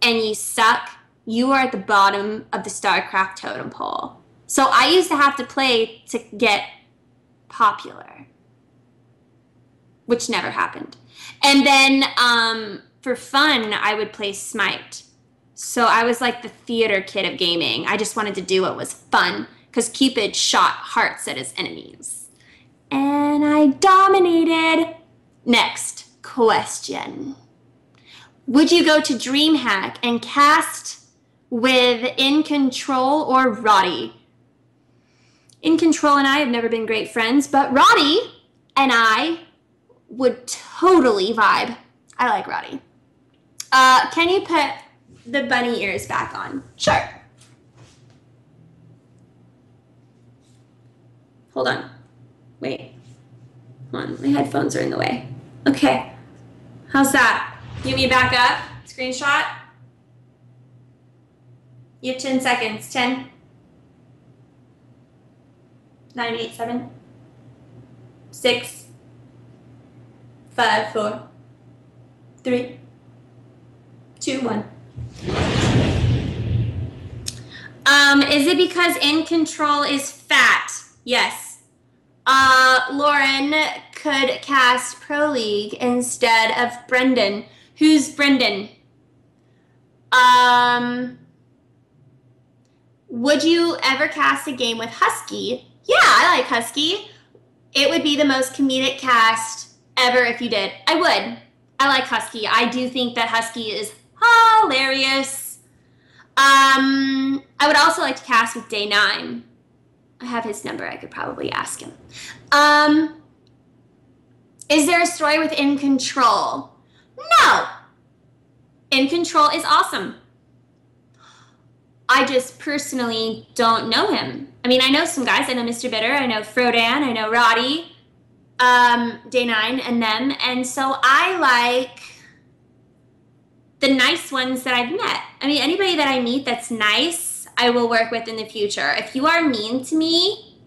and you suck, you are at the bottom of the StarCraft totem pole. So I used to have to play to get popular, which never happened. And then for fun, I would play Smite. So I was like the theater kid of gaming. I just wanted to do what was fun, because Cupid shot hearts at his enemies. And I dominated. Next question. Would you go to DreamHack and cast with In Control or Roddy? In Control and I have never been great friends, but Roddy and I would totally vibe. I like Roddy. Can you put the bunny ears back on? Sure. Hold on. Wait. Hold on. My headphones are in the way. Okay. How's that? You want me to back up? Screenshot? You have 10 seconds. 10. 9, 8, 7. 6. 5, 4, 3, 2, 1. Is it because In Control is fat? Yes. Lauren could cast Pro League instead of Brendan. Who's Brendan? Would you ever cast a game with Husky? Yeah, I like Husky. It would be the most comedic cast ever if you did. I would. I like Husky. I do think that Husky is hilarious. I would also like to cast with Day 9. I have his number. I could probably ask him. Is there a story with In Control? No. In Control is awesome. I just personally don't know him. I mean, I know some guys. I know Mr. Bitter. I know Frodan. I know Roddy. Day 9 and them. And so I like the nice ones that I've met. I mean, anybody that I meet that's nice, I will work with in the future. If you are mean to me,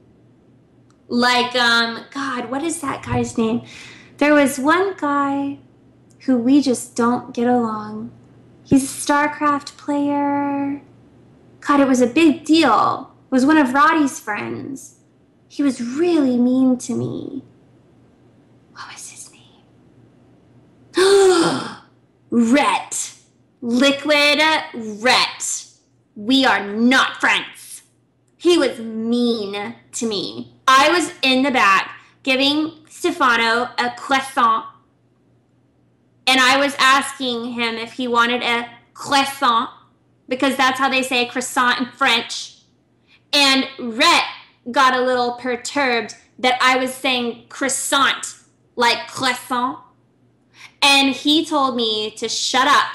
like, God, what is that guy's name? There was one guy who we just don't get along. He's a StarCraft player. God, it was a big deal. It was one of Roddy's friends. He was really mean to me. What was his name? Rhett. Liquid Rhett. We are not friends. He was mean to me. I was in the back giving Stefano a croissant, and I was asking him if he wanted a croissant, because that's how they say croissant in French. And Rhett got a little perturbed that I was saying croissant like croissant. And he told me to shut up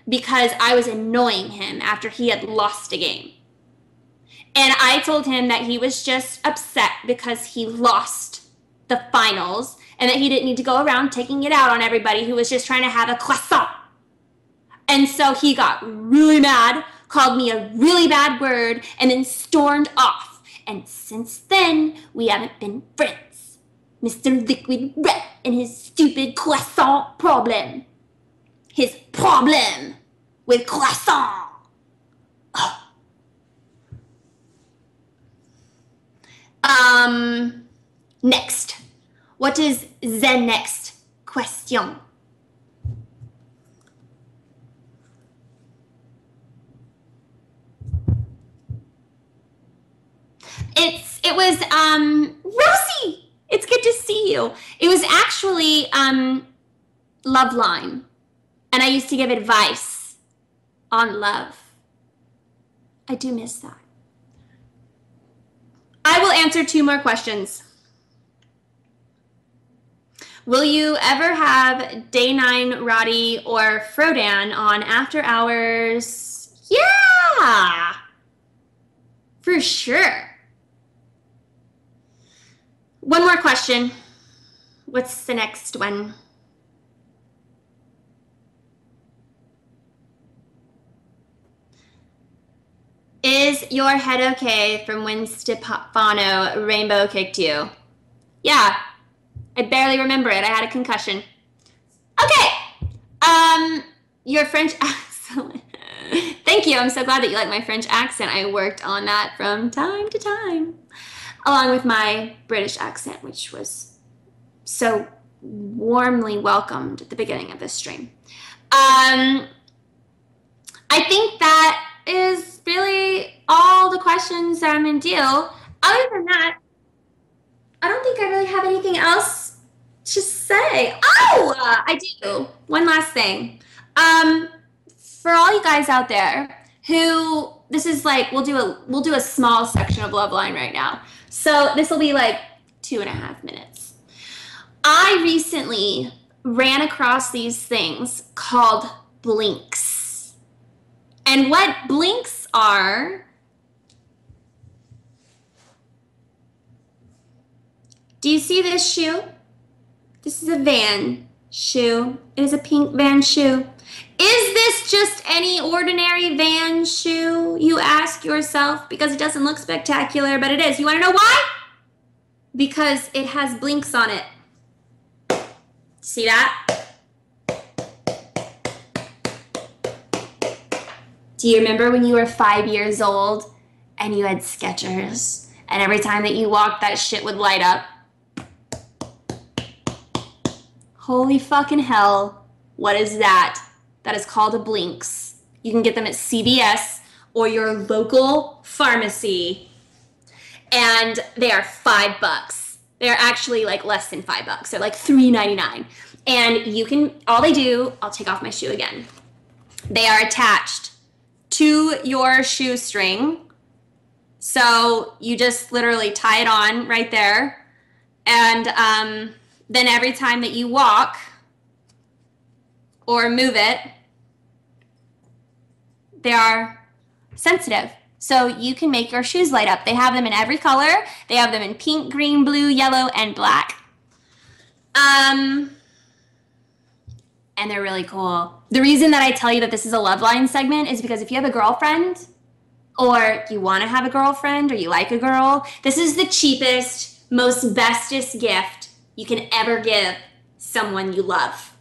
because I was annoying him after he had lost a game. And I told him that he was just upset because he lost the finals and that he didn't need to go around taking it out on everybody who was just trying to have a croissant. And so he got really mad, called me a really bad word, and then stormed off. And since then, we haven't been friends. Mr. Liquid Red and his stupid croissant problem. His problem with croissant. Oh. Next. What is the next question? It was Rosie. It's good to see you. It was actually Love Line, and I used to give advice on love. I do miss that. I will answer 2 more questions. Will you ever have Day 9 Roddy or Frodan on After Hours? Yeah, for sure. One more question. What's the next one? Is your head okay from when Stefano rainbow kicked you? Yeah, I barely remember it. I had a concussion. Okay, your French accent. Thank you. I'm so glad that you like my French accent. I worked on that from time to time, along with my British accent, which was so warmly welcomed at the beginning of this stream. I think that is really all the questions that I'm going to do. Other than that, I don't think I really have anything else to say. Oh, I do. One last thing. For all you guys out there who, this is like, we'll do a small section of Love Line right now. So this will be like 2.5 minutes. I recently ran across these things called blinks. And what blinks are, do you see this shoe? This is a Van shoe. It is a pink Van shoe. Is this just any ordinary Van shoe, you ask yourself? Because it doesn't look spectacular, but it is. You want to know why? Because it has blinks on it. See that? Do you remember when you were 5 years old and you had Skechers, and every time that you walked, that shit would light up? Holy fucking hell, what is that? That is called a blinks. You can get them at CVS or your local pharmacy, and they are $5. They're actually like less than $5. They're like $3.99. And you can, all they do, I'll take off my shoe again. They are attached to your shoestring. So you just literally tie it on right there. And then every time that you walk or move it, they are sensitive. So you can make your shoes light up. They have them in every color. They have them in pink, green, blue, yellow, and black. And they're really cool. The reason that I tell you that this is a Love Line segment is because if you have a girlfriend, or you want to have a girlfriend, or you like a girl, this is the cheapest, most bestest gift you can ever give someone you love.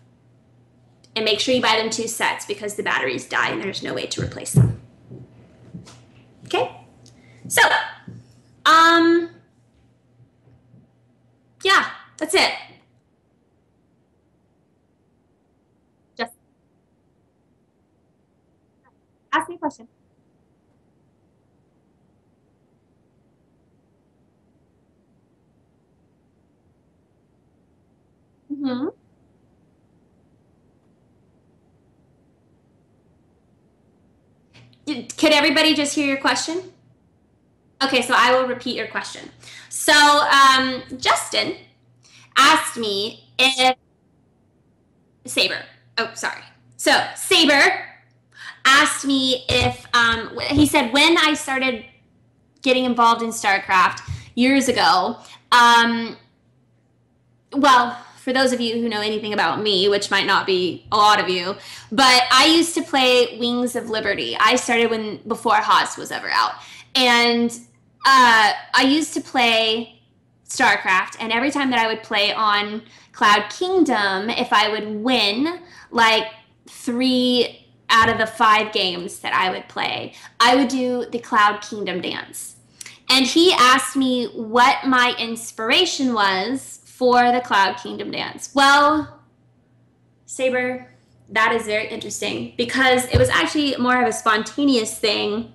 And make sure you buy them 2 sets because the batteries die and there's no way to replace them. Okay? So, yeah, that's it. Just ask me a question. Mm-hmm. Could everybody just hear your question? Okay, so I will repeat your question. So Justin asked me if Saber. Oh, sorry. So Saber asked me if he said when I started getting involved in StarCraft years ago. Well, for those of you who know anything about me, which might not be a lot of you, but I used to play Wings of Liberty. I started before HOTS was ever out. And I used to play StarCraft, and every time that I would play on Cloud Kingdom, if I would win like 3 out of the 5 games that I would play, I would do the Cloud Kingdom dance. And he asked me what my inspiration was for the Cloud Kingdom dance. Well, Saber, that is very interesting because it was actually more of a spontaneous thing.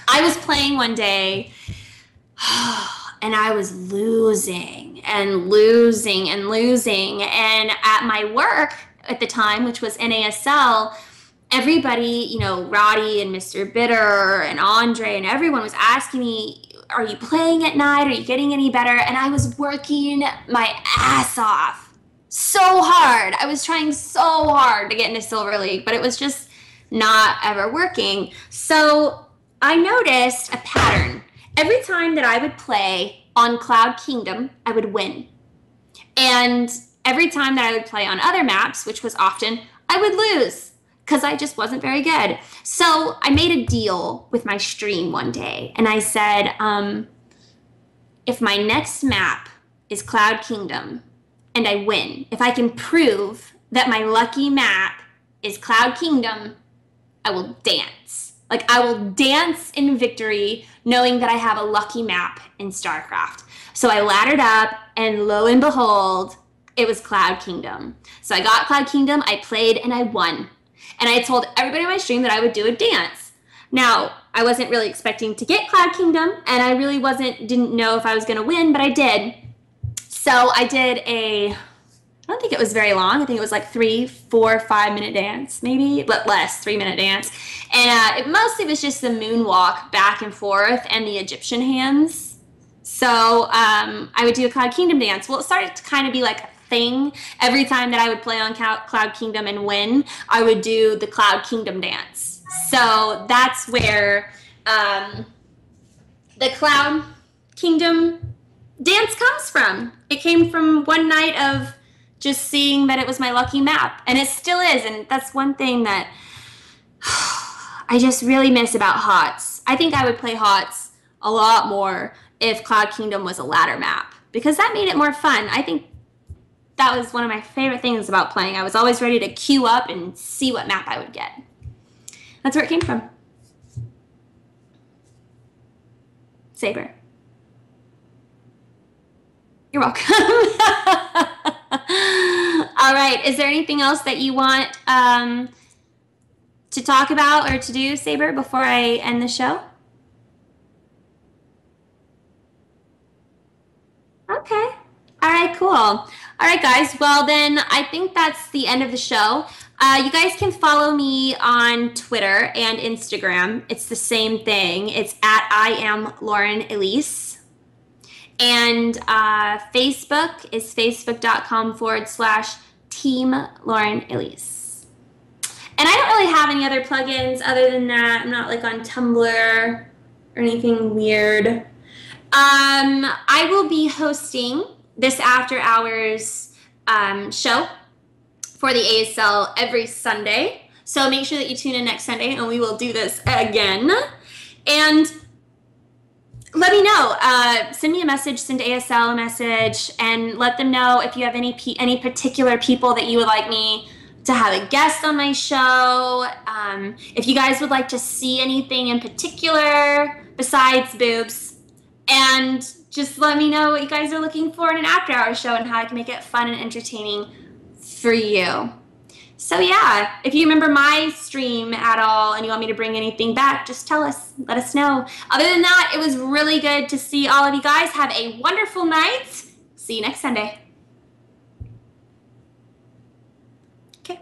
I was playing one day and I was losing and losing and losing. And at my work at the time, which was NASL, everybody, you know, Roddy and Mr. Bitter and Andre and everyone was asking me, are you playing at night? Are you getting any better? And I was working my ass off so hard. I was trying so hard to get into Silver League, but it was just not ever working. So I noticed a pattern. Every time that I would play on Cloud Kingdom, I would win. And every time that I would play on other maps, which was often, I would lose because I just wasn't very good. So I made a deal with my stream one day, and I said, if my next map is Cloud Kingdom and I win, if I can prove that my lucky map is Cloud Kingdom, I will dance. Like, I will dance in victory knowing that I have a lucky map in StarCraft. So I laddered up, and lo and behold, it was Cloud Kingdom. So I got Cloud Kingdom, I played, and I won. And I told everybody on my stream that I would do a dance. Now, I wasn't really expecting to get Cloud Kingdom, and I really didn't know if I was going to win, but I did. So I did I don't think it was very long. I think it was like 3, 4, 5-minute dance, maybe, but less, 3-minute dance. And it mostly was just the moonwalk back and forth and the Egyptian hands. So I would do a Cloud Kingdom dance. Well, it started to kind of be like a thing. Every time that I would play on Cloud Kingdom and win, I would do the Cloud Kingdom dance. So that's where the Cloud Kingdom dance comes from. It came from one night of just seeing that it was my lucky map, and it still is. And that's one thing that I just really miss about HOTS. I think I would play HOTS a lot more if Cloud Kingdom was a ladder map, because that made it more fun. I think that was one of my favorite things about playing. I was always ready to queue up and see what map I would get. That's where it came from. Saber. You're welcome. All right. Is there anything else that you want to talk about or to do, Saber, before I end the show? Okay. All right, cool. All right, guys. Well, then I think that's the end of the show. You guys can follow me on Twitter and Instagram. It's the same thing. It's at I am Lauren Elise. And Facebook is facebook.com/Team Lauren Elise. And I don't really have any other plugins other than that. I'm not like on Tumblr or anything weird. I will be hosting this after hours show for the ASL every Sunday. So make sure that you tune in next Sunday and we will do this again. And let me know. Send me a message, send ASL a message, and let them know if you have any particular people that you would like me to have a guest on my show. If you guys would like to see anything in particular besides boobs, and just let me know what you guys are looking for in an after-hour show and how I can make it fun and entertaining for you. So yeah, if you remember my stream at all and you want me to bring anything back, just tell us. Let us know. Other than that, it was really good to see all of you guys. Have a wonderful night. See you next Sunday. Okay.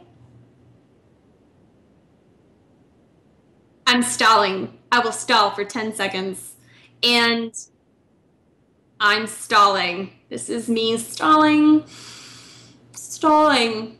I'm stalling. I will stall for 10 seconds. And I'm stalling. This is me stalling. Stalling.